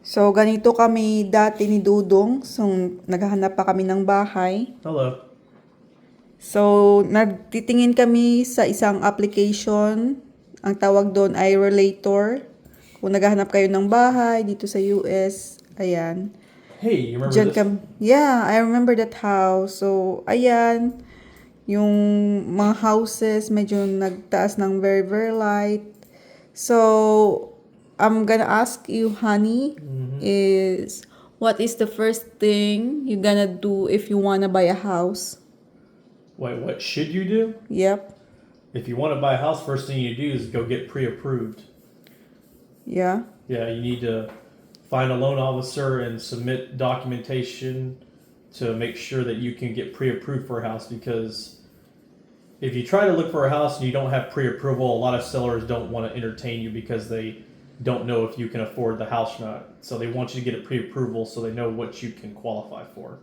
So, ganito kami dati ni Dudong. So, naghahanap pa kami ng bahay. Hello. So, nagtitingin kami sa isang application. Ang tawag doon ay Relator. Kung naghahanap kayo ng bahay dito sa US, ayan. Hey, you remember Diyan this? yeah, I remember that house. So, ayan. Yung mga houses, medyo nagtaas ng very, very light. So, I'm gonna ask you, honey, is what is the first thing you're gonna do if you wanna buy a house? Wait, what should you do? Yep. If you want to buy a house, first thing you do is go get pre-approved. Yeah. Yeah, you need to find a loan officer and submit documentation to make sure that you can get pre-approved for a house, because if you try to look for a house and you don't have pre-approval, a lot of sellers don't want to entertain you because they don't know if you can afford the house or not. So they want you to get a pre-approval so they know what you can qualify for.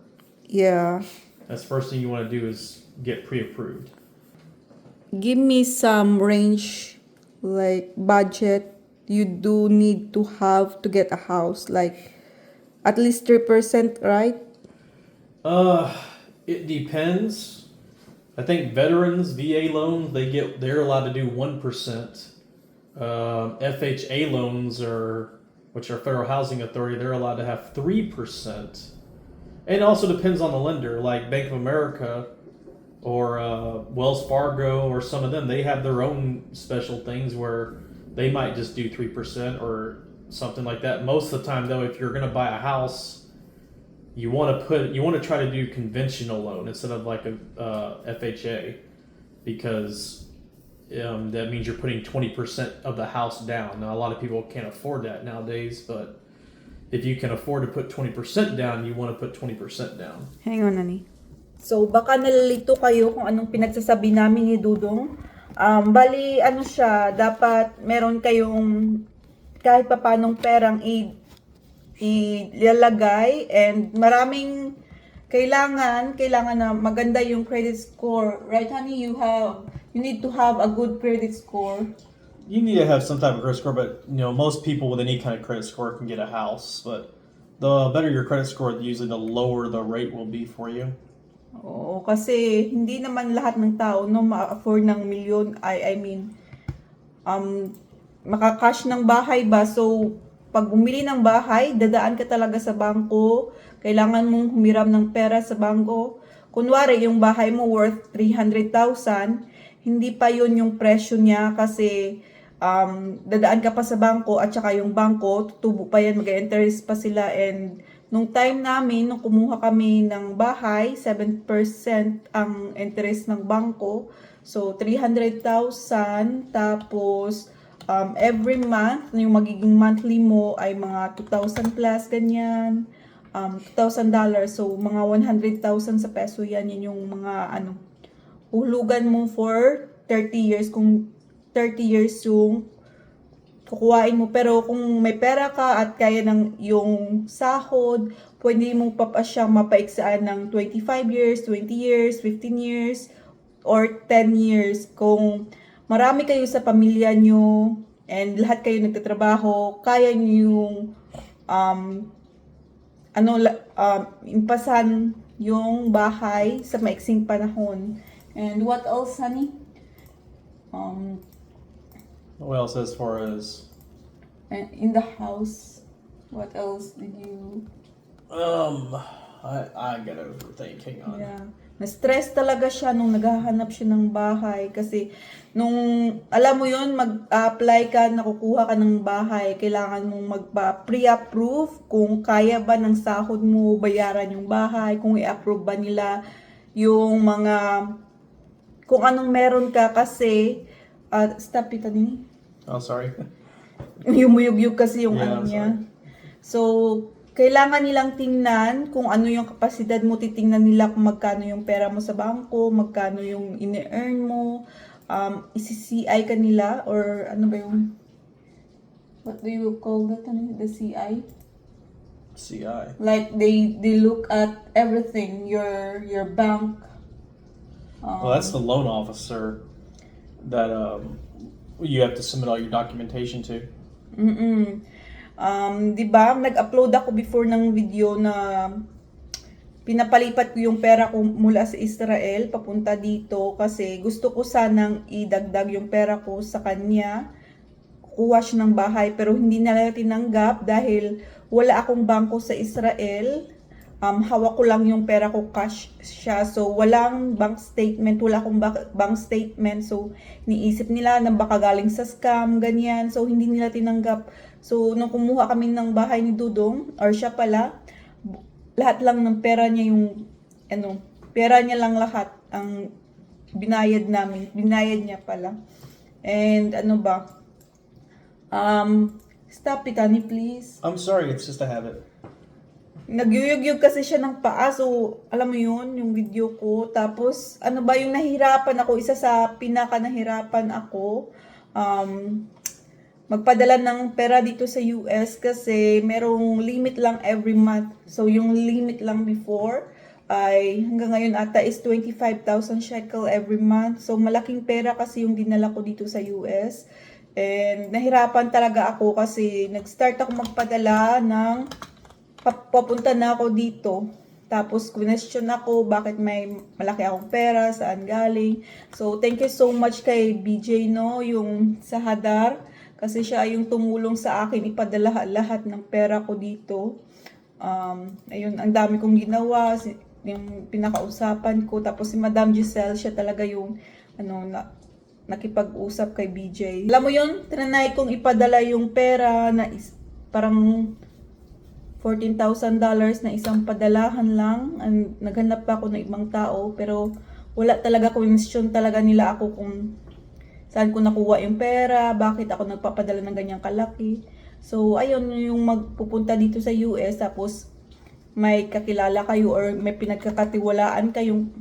Yeah. That's the first thing you want to do is get pre-approved. Give me some range, like budget you do need to have to get a house, like at least 3%, right? It depends. I think veterans VA loans they're allowed to do 1%. FHA loans which are Federal Housing Authority, they're allowed to have 3%. And it also depends on the lender, like Bank of America or Wells Fargo or some of them. They have their own special things where they might just do 3% or something like that. Most of the time, though, if you're going to buy a house, you want to try to do conventional loan instead of like a FHA, because that means you're putting 20% of the house down. Now, a lot of people can't afford that nowadays, but if you can afford to put 20% down, you want to put 20% down. Hang on, honey. So, baka nalilito kayo kung anong pinagsasabi namin ni Dudong. Bali, ano siya, dapat meron kayong kahit pa paanong perang ilalagay, and maraming kailangan na maganda yung credit score. Right, honey? You need to have a good credit score. You need to have some type of credit score, but most people with any kind of credit score can get a house. But the better your credit score, usually the lower the rate will be for you. Oo, kasi hindi naman lahat ng tao ma-afford ng milyon. I mean, makakash ng bahay ba? So, pag bumili ng bahay, dadaan ka talaga sa bangko. Kailangan mong humiram ng pera sa bangko. Kunwari, yung bahay mo worth 300,000, hindi pa yun yung presyo niya kasi dadaan ka pa sa bangko at saka yung bangko, tutubo pa yan, mag-interest pa sila. And nung time namin, nung kumuha kami ng bahay, 7% ang interest ng bangko. So, 300,000, tapos every month, yung magiging monthly mo ay mga 2,000 plus, ganyan. $2,000. So, mga 100,000 sa peso yan. Yan yung mga hulugan mo for 30 years. Kung 30 years yung kukuhain mo. Pero kung may pera ka at kaya ng yung sahod, pwede mong siyang mapaiksaan ng 25 years, 20 years, 15 years, or 10 years. Kung marami kayo sa pamilya nyo and lahat kayo nagtatrabaho, kaya nyo yung impasan yung bahay sa maiksing panahon. And what else, honey? What else as far as? In the house, what else did you? I gotta overthink. Hang on. Yeah. Na-stress talaga siya nung naghahanap siya ng bahay kasi nung alam mo yon, mag-apply ka, nakukuha ka ng bahay, kailangan mong magpa-pre-approve kung kaya ba ng sahod mo bayaran yung bahay, kung i-approve ba nila yung mga kung anong meron ka kasi stop it, ani. Oh, sorry. Yumuyug-yug kasi yung Yeah, niya. sorry. So, kailangan nilang tingnan kung ano yung kapasidad mo, titingnan nila kung magkano yung pera mo sa bangko, magkano yung ini-earn mo, isi-CI ka nila, or ano ba yung, what do you call that, the CI? CI. Like, they look at everything, your bank. Well, that's the loan officer that you have to submit all your documentation to. 'Di ba? Nag-upload ako before ng video na pinapalipat ko yung pera ko mula sa Israel papunta dito kasi gusto ko sanang idagdag yung pera ko sa kanya. Kukuha siya ng bahay pero hindi nila tinanggap dahil wala akong bangko sa Israel. Hawak ko lang yung pera ko, cash siya. So, walang bank statement, wala akong bank statement. So, niisip nila na baka galing sa scam, ganyan. So, hindi nila tinanggap. So, nung kumuha kami ng bahay ni Dudong, or siya pala, lahat lang ng pera niya yung, pera niya lang lahat ang binayad namin. Binayad niya pala. And, stop it, honey, please. I'm sorry, it's just a habit. Nagyuyug-yug kasi siya ng paa. So, alam mo yun, yung video ko. Tapos, yung nahirapan ako, isa sa pinaka-nahirapan ako, magpadala ng pera dito sa US kasi merong limit lang every month. So, yung limit lang before ay hanggang ngayon ata is 25,000 shekel every month. So, malaking pera kasi yung dinala ko dito sa US. And nahirapan talaga ako kasi nag-start ako magpadala ng papunta na ako dito. Tapos, question ako bakit may malaki akong pera, saan galing. So, thank you so much kay BJ, no, yung sa Hadar. Kasi siya yung tumulong sa akin, ipadala lahat ng pera ko dito. Ayun, ang dami kong ginawa, yung pinakausapan ko. Tapos si Madam Giselle, siya talaga yung, nakipag-usap kay BJ. Alam mo yun, trinay kong ipadala yung pera na parang $14,000 na isang padalahan lang. Naghanap pa ako ng ibang tao pero wala talaga question talaga nila ako kung saan ko nakuha yung pera, bakit ako nagpapadala ng ganyang kalaki. So ayun yung magpupunta dito sa US tapos may kakilala kayo or may pinagkakatiwalaan kayong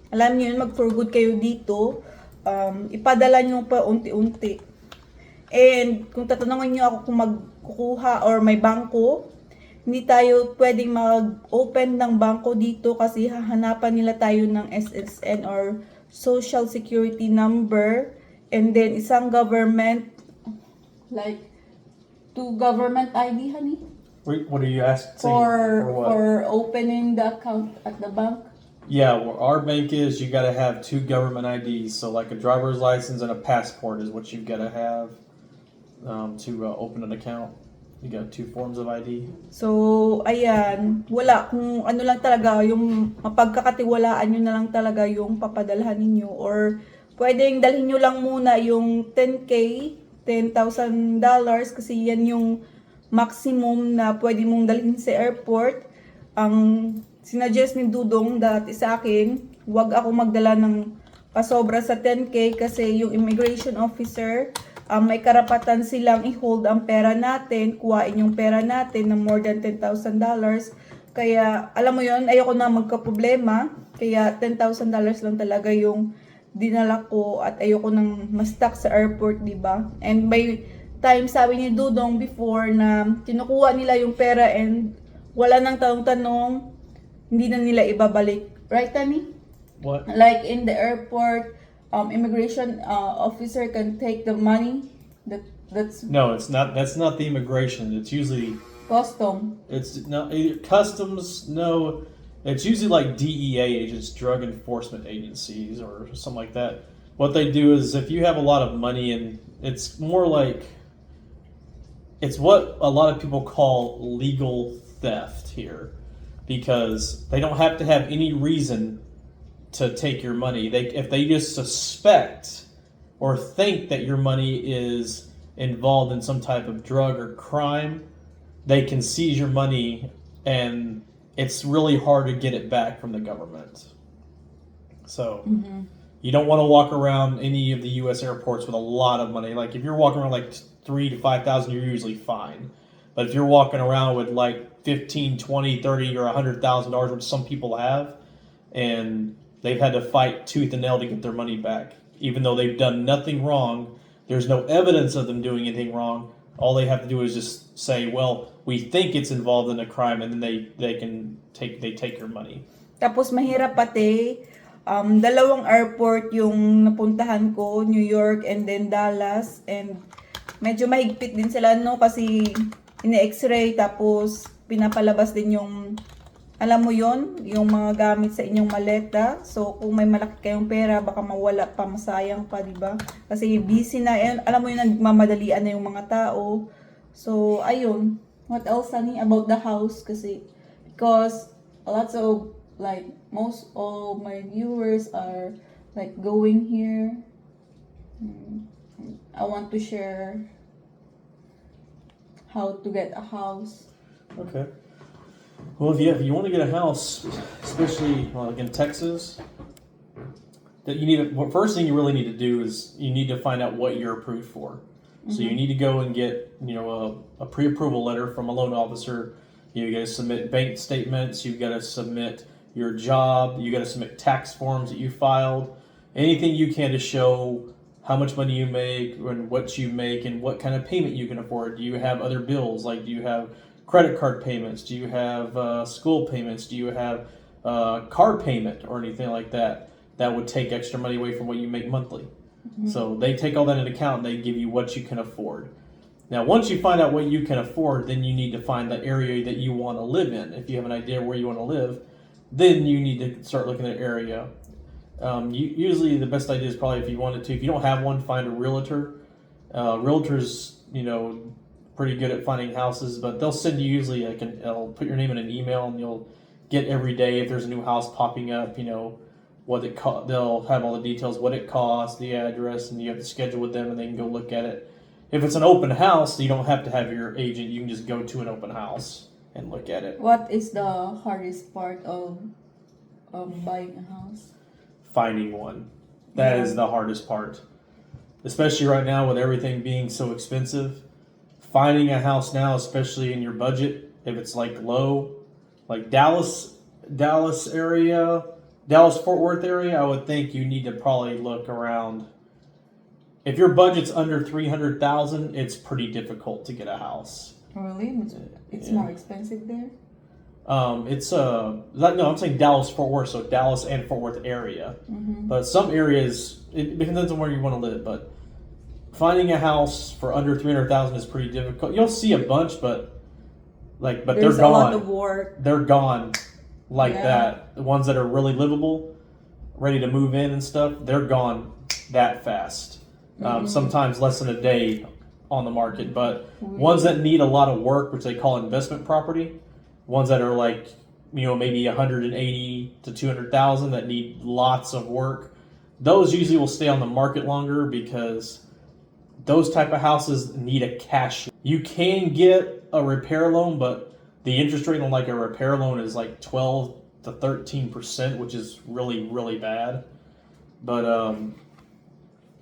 alam niyo yun, mag for good kayo dito, ipadala niyo pa unti-unti. And kung tatanungin niyo ako kung magkukuha or may bangko, hindi tayo pwedeng mag-open ng bangko dito kasi hahanapan nila tayo ng SSN or Social Security Number and then isang government, like 2 government ID, honey? What are you asking? For what? for opening the account at the bank? Yeah, where our bank is, you got to have 2 government IDs. So, like a driver's license and a passport is what you've got to have to open an account. You got 2 forms of ID. So, ayan, wala. Kung ano lang talaga, yung mapagkakatiwalaan nyo na lang talaga yung papadalhan ninyo. Or, pwedeng dalhin nyo lang muna yung 10K, $10,000 kasi yan yung maximum na pwede mong dalhin sa airport. Ang sinuggest ni Dudong dati sa akin, wag ako magdala ng pasobra sa 10K kasi yung immigration officer, may karapatan silang i-hold ang pera natin, kuhain yung pera natin ng more than $10,000. Kaya, alam mo yon, ayoko na magka-problema. Kaya, $10,000 lang talaga yung dinala ko at ayoko nang ma-stuck sa airport, di ba? And by time, sabi ni Dudong before na kinukuha nila yung pera and wala nang tanong-tanong, hindi na nila ibabalik. Right, Tani? What? Like in the airport, immigration officer can take the money. That's No, it's not. That's not the immigration. It's usually custom. it's not either customs. No, it's usually like DEA agents, drug enforcement agencies, or something like that. What they do is if you have a lot of money and it's more like it's what a lot of people call legal theft here, because they don't have to have any reason to take your money. If they just suspect or think that your money is involved in some type of drug or crime, they can seize your money and it's really hard to get it back from the government. So you don't want to walk around any of the US airports with a lot of money. Like if you're walking around like 3,000 to 5,000, you're usually fine. But if you're walking around with like 15, 20, 30 or $100,000, which some people have, and they've had to fight tooth and nail to get their money back, even though they've done nothing wrong. There's no evidence of them doing anything wrong. All they have to do is just say, "Well, we think it's involved in a crime," and then they take your money. Tapos mahirap pati, dalawang airport yung napuntahan ko, New York and then Dallas, and medyo mahigpit din sila, no, kasi ini-x-ray, tapos pinapalabas din yung, alam mo yon, yung mga gamit sa inyong maleta. So, kung may malaki kayong pera, baka mawala pa, masayang pa, di ba? Kasi busy na, alam mo yung nagmamadalian na yung mga tao. So, ayun. What else, honey, about the house? Because lots of, like, most of my viewers are, like, going here. I want to share how to get a house. Okay. Well, if you want to get a house, especially like in Texas, that you need to, first thing you really need to do is you need to find out what you're approved for. So you need to go and get a pre-approval letter from a loan officer. You got to submit bank statements. You got to submit your job. You got to submit tax forms that you filed. Anything you can to show how much money you make and what you make and what kind of payment you can afford. Do you have other bills? Like, do you have credit card payments? Do you have school payments? Do you have car payment or anything like that? That would take extra money away from what you make monthly. So they take all that into account and they give you what you can afford. Now, once you find out what you can afford, then you need to find the area that you want to live in. If you have an idea where you want to live, then you need to start looking at the area. Usually the best idea is probably if you don't have one, find a realtor. Realtors, pretty good at finding houses, but they'll send you usually they'll put your name in an email and you'll get every day if there's a new house popping up, what it they'll have all the details, what it costs, the address, and you have to schedule with them and they can go look at it. If it's an open house, you don't have to have your agent. You can just go to an open house and look at it. What is the hardest part of buying a house? Finding one. That is the hardest part. Especially right now with everything being so expensive. Finding a house now, especially in your budget, if it's like low, like Dallas area, Dallas-Fort Worth area, I would think you need to probably look around. If your budget's under $300,000, it's pretty difficult to get a house. Really? It's more expensive there? I'm saying Dallas-Fort Worth, so Dallas and Fort Worth area. But some areas, it depends on where you want to live, but finding a house for under $300,000 is pretty difficult. You'll see a bunch, but they're gone. There's a lot of work. They're gone that. The ones that are really livable, ready to move in and stuff, they're gone that fast. Sometimes less than a day on the market. But ones that need a lot of work, which they call investment property, ones that are like, maybe 180 to 200,000 that need lots of work, those usually will stay on the market longer because those type of houses need a cash. You can get a repair loan, but the interest rate on like a repair loan is like 12 to 13%, which is really, really bad. But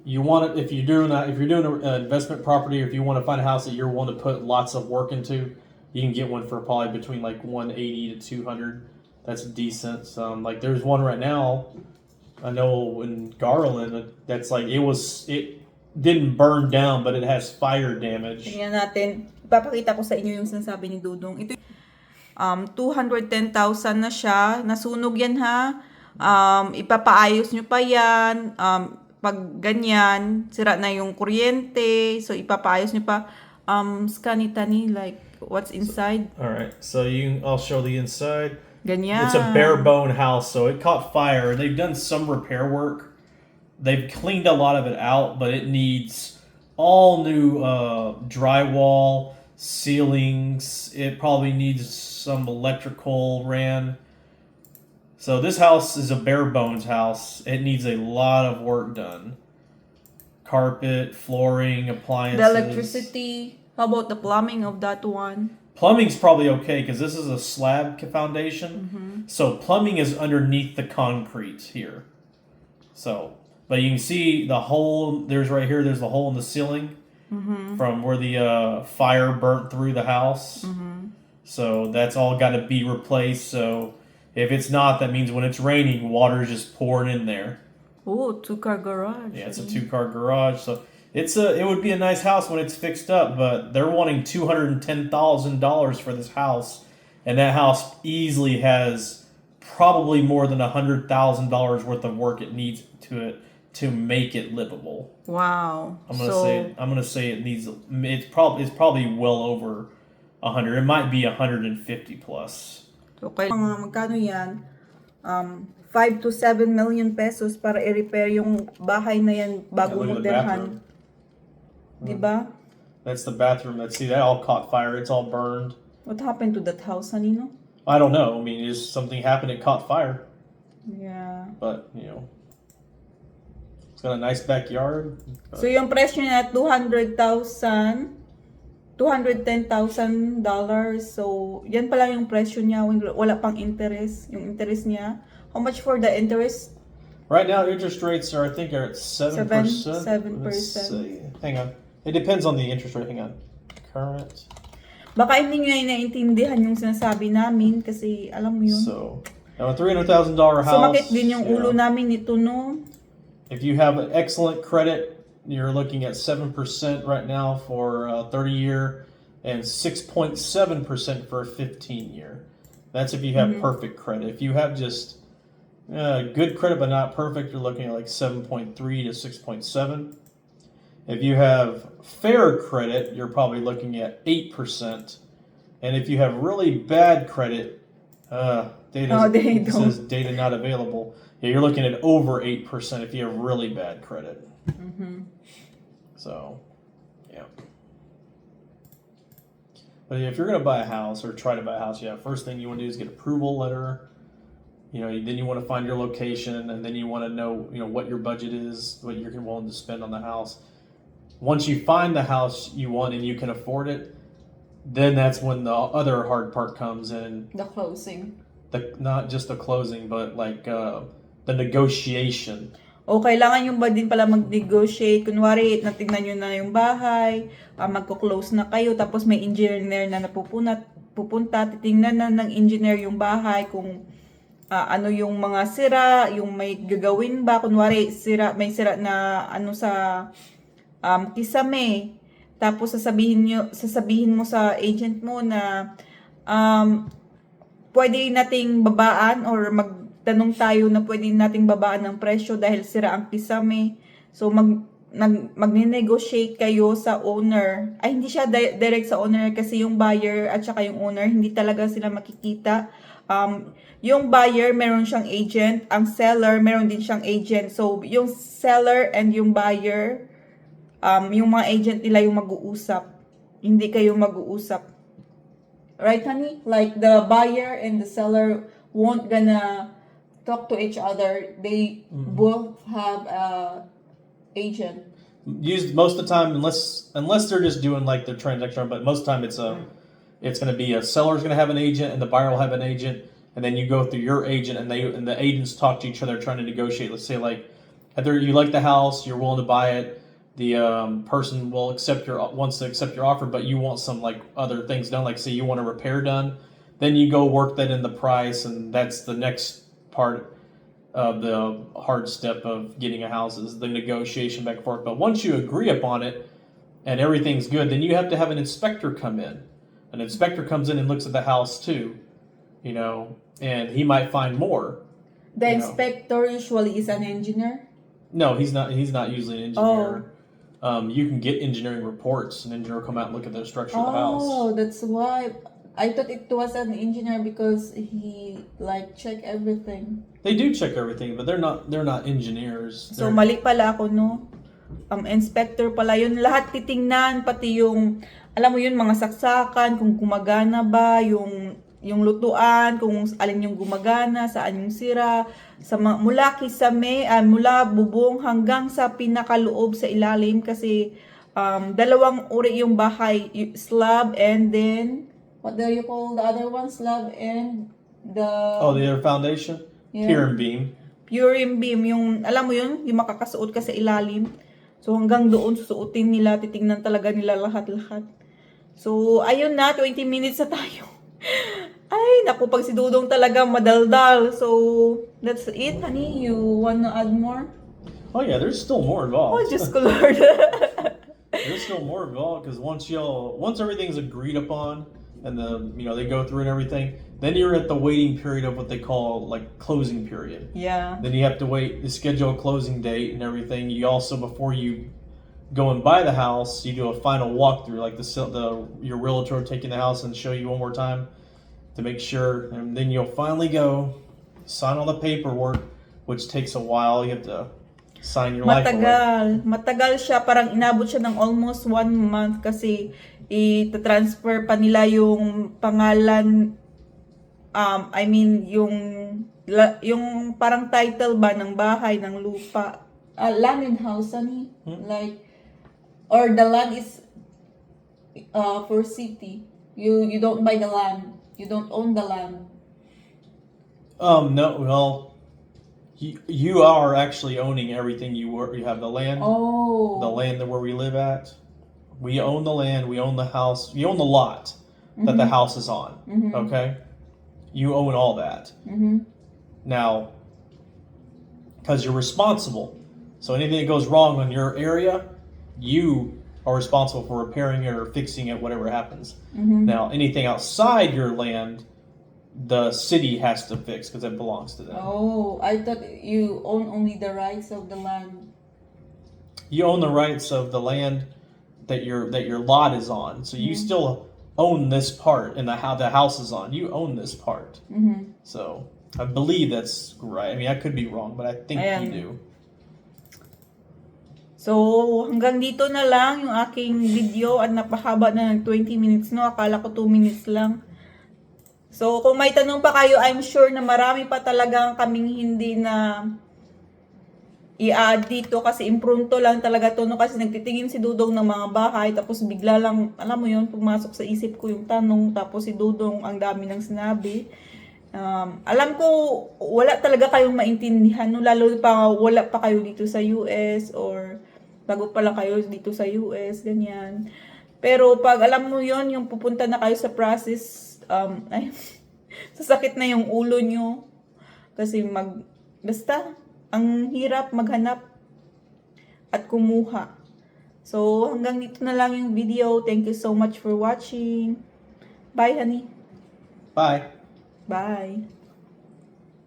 you want it if you're doing an investment property, or if you want to find a house that you're willing to put lots of work into, you can get one for probably between like 180 to 200. That's decent. Like there's one right now, I know in Garland, that's like it didn't burn down, but it has fire damage. Tingnan natin. Ipapakita ko sa inyo yung sinasabi ni Dudong. Ito 210,000 na siya. Nasunog yan ha. Ipapaayos nyo pa yan. Pag ganyan, sira na yung kuryente. So ipapaayos nyo pa. Scan it, Tani, like what's inside. All right. So I'll show the inside. Ganyan. It's a bare bone house, so it caught fire. They've done some repair work. They've cleaned a lot of it out, but it needs all new drywall, ceilings. It probably needs some electrical ran. So this house is a bare bones house. It needs a lot of work done. Carpet, flooring, appliances. The electricity. How about the plumbing of that one? Plumbing's probably okay because this is a slab foundation. So plumbing is underneath the concrete here. But you can see the hole. There's the hole in the ceiling from where the fire burnt through the house. So that's all got to be replaced. So if it's not, that means when it's raining, water's just pouring in there. Oh, 2-car garage. Yeah, it's a 2-car garage. So it would be a nice house when it's fixed up, but they're wanting $210,000 for this house, and that house easily has probably more than $100,000 worth of work it needs to make it livable. Wow. I'm gonna say it needs. It's probably well over 100. It might be 150 plus. So, kaya magkano yan? 5 to 7 million pesos para i-repair yung bahay na yan bago Yeah, look mo at the derhan. bathroom. Diba? That's the bathroom. See, that all caught fire. It's all burned. What happened to that house, Hanino? I don't know. I mean, just something happened. It caught fire. Yeah. But, it's got a nice backyard. So, yung presyo niya, $210,000. So, yan pala yung presyo niya. Wala pang interest. Yung interest niya. How much for the interest? Right now, interest rates are, I think, are at 7%. 7%. Let's see. Hang on. It depends on the interest rate. Hang on. Current. Baka hindi nyo naiintindihan yung sinasabi namin kasi alam mo yun. So, now a $300,000 house. Sumakit din yung ulo namin nito, no? If you have an excellent credit, you're looking at 7% right now for a 30-year and 6.7% for a 15-year. That's if you have perfect credit. If you have just good credit but not perfect, you're looking at like 7.3 to 6.7. If you have fair credit, you're probably looking at 8%. And if you have really bad credit, it says data not available. Yeah, you're looking at over 8% if you have really bad credit. So, yeah. But if you're going to buy a house or try to buy a house, first thing you want to do is get approval letter. Then you want to find your location, and then you want to know, what your budget is, what you're willing to spend on the house. Once you find the house you want and you can afford it, then that's when the other hard part comes in. The closing. Not just the closing, but like the negotiation. O kailangan yung ba din pala mag-negotiate? Kunwari, natignan nyo na yung bahay, magko-close na kayo, tapos may engineer na pupunta, titingnan na ng engineer yung bahay, kung ano yung mga sira, yung may gagawin ba. Kunwari, may sira na sa kisame. Tapos sasabihin mo sa agent mo na pwede nating babaan or magtanong tayo na pwede nating babaan ng presyo dahil sira ang kisame. So magne-negotiate kayo sa owner. Ay, hindi siya direct sa owner kasi yung buyer at saka yung owner hindi talaga sila makikita. Yung buyer meron siyang agent, ang seller meron din siyang agent. So yung seller and yung buyer, yung mga agent nila yung mag-uusap. Hindi kayo mag-uusap. Right, honey? Like the buyer and the seller won't gonna talk to each other. They both have a agent. Used most of the time, unless they're just doing like the transaction, but most of the time it's going to be a seller's going to have an agent and the buyer will have an agent, and then you go through your agent and the agents talk to each other trying to negotiate. Let's say like either you like the house, you're willing to buy it. The person will wants to accept your offer, but you want some like other things done, like say you want a repair done, then you go work that in the price, and that's the next part of the hard step of getting a house is the negotiation back and forth. But once you agree upon it and everything's good, then you have to have an inspector come in. An inspector comes in and looks at the house too, and he might find more. The inspector usually is an engineer? No, he's not usually an engineer. You can get engineering reports. An engineer will come out and look at the structure of the house. Oh, that's why. I thought it was an engineer because he check everything. They do check everything, but they're not engineers. So mali pala ako, no? Inspector pala yun. Lahat titingnan, pati yung, alam mo yun, mga saksakan, kung gumagana ba, yung lutuan, kung alin yung gumagana, saan yung sira, mula kisame, mula bubong hanggang sa pinakaloob sa ilalim kasi dalawang uri yung bahay, slab and then what do you call the other one? Slab and the other foundation? Yeah. Pier and beam. Pier and beam, yung alam mo yun, yung makakasuot ka sa ilalim. So hanggang doon susuotin nila, titingnan talaga nila lahat-lahat. So ayun na, 20 minutes na tayo. Ay, naku, pag si Dudong talaga madaldal. So, that's it, honey. You wanna add more? Oh yeah, there's still more involved. Oh, just Lord. There's still more involved because once everything's agreed upon and they go through and everything, then you're at the waiting period of what they call like closing period. Yeah. Then you have to wait to schedule a closing date and everything. You also, before you go and buy the house, you do a final walkthrough, like your realtor taking the house and show you one more time to make sure, and then you'll finally go sign all the paperwork, which takes a while. You have to sign your life away. Matagal siya. Parang inabot siya ng almost 1 month kasi i-transfer pa nila yung pangalan, I mean, yung parang title ba ng bahay, ng lupa. Land and house, ani? Like, or the land is for city. You don't buy the land. You don't own the land. No, well, you are actually owning everything. You have the land, Oh. the land where we live at. We own the land. We own the house. You own the lot that the house is on. Okay, you own all that. Now, because you're responsible, so anything that goes wrong on your area, you are responsible for repairing it or fixing it, whatever happens. Now, anything outside your land, the city has to fix because it belongs to them. Oh, I thought you own only the rights of the land. You own the rights of the land that your lot is on. So you still own this part, and the house is on. You own this part. So I believe that's right. I mean, I could be wrong, but I think you do. So, hanggang dito na lang yung aking video at napahaba na ng 20 minutes, no? Akala ko 2 minutes lang. So, kung may tanong pa kayo, I'm sure na marami pa talagang kaming hindi na i-add dito kasi impronto lang talaga to, no? Kasi nagtitingin si Dudong ng mga bahay, tapos bigla lang, alam mo yun, pumasok sa isip ko yung tanong, tapos si Dudong ang dami ng sinabi. Alam ko, wala talaga kayong maintindihan, no? Lalo pa wala pa kayo dito sa US or bago pa lang kayo dito sa US, ganyan. Pero pag alam mo yon, yung pupunta na kayo sa process, sasakit na yung ulo nyo. Kasi basta, ang hirap maghanap at kumuha. So, hanggang dito na lang yung video. Thank you so much for watching. Bye, honey. Bye. Bye.